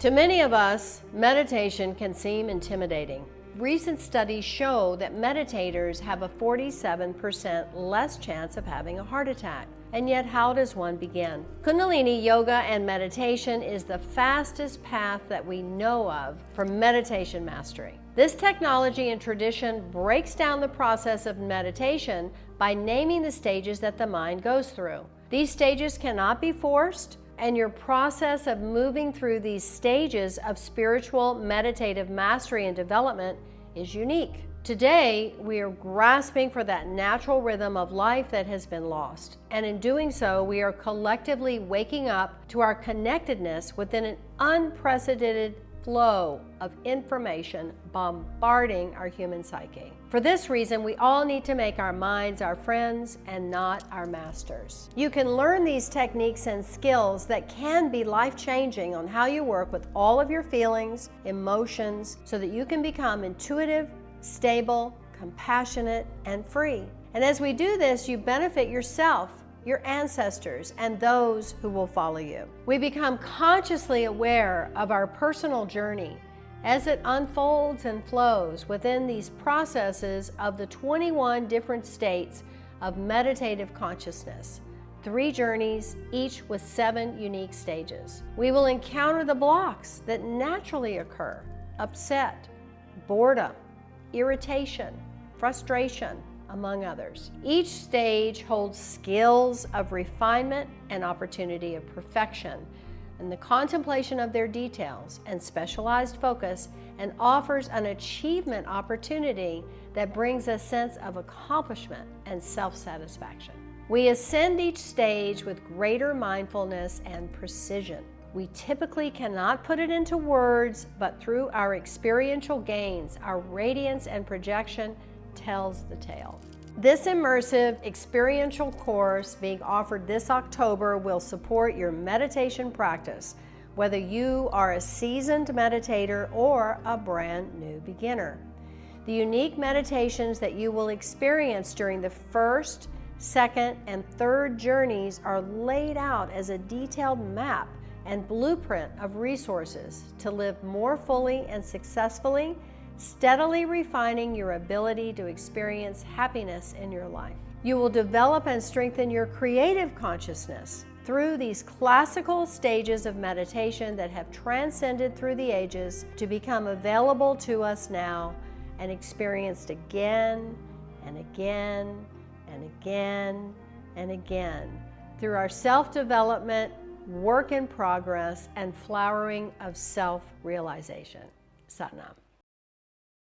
To many of us, meditation can seem intimidating. Recent studies show that meditators have a 47% less chance of having a heart attack. And yet, how does one begin? Kundalini yoga and meditation is the fastest path that we know of for meditation mastery. This technology and tradition breaks down the process of meditation by naming the stages that the mind goes through. These stages cannot be forced, and your process of moving through these stages of spiritual meditative mastery and development is unique. Today, we are grasping for that natural rhythm of life that has been lost. And in doing so, we are collectively waking up to our connectedness within an unprecedented flow of information bombarding our human psyche. For this reason, we all need to make our minds our friends and not our masters. You can learn these techniques and skills that can be life-changing on how you work with all of your feelings, emotions, so that you can become intuitive, stable, compassionate, and free. And as we do this, you benefit yourself, your ancestors, and those who will follow you. We become consciously aware of our personal journey as it unfolds and flows within these processes of the 21 different states of meditative consciousness. 3 journeys, each with 7 unique stages. We will encounter the blocks that naturally occur: upset, boredom, irritation, frustration, among others. Each stage holds skills of refinement and opportunity of perfection, and the contemplation of their details and specialized focus, and offers an achievement opportunity that brings a sense of accomplishment and self-satisfaction. We ascend each stage with greater mindfulness and precision. We typically cannot put it into words, but through our experiential gains, our radiance and projection tells the tale. This immersive experiential course being offered this October will support your meditation practice, whether you are a seasoned meditator or a brand new beginner. The unique meditations that you will experience during the first, second, and third journeys are laid out as a detailed map and blueprint of resources to live more fully and successfully, steadily refining your ability to experience happiness in your life. You will develop and strengthen your creative consciousness through these classical stages of meditation that have transcended through the ages to become available to us now and experienced again and again and again and again through our self-development, work in progress, and flowering of self-realization. Sat Nam.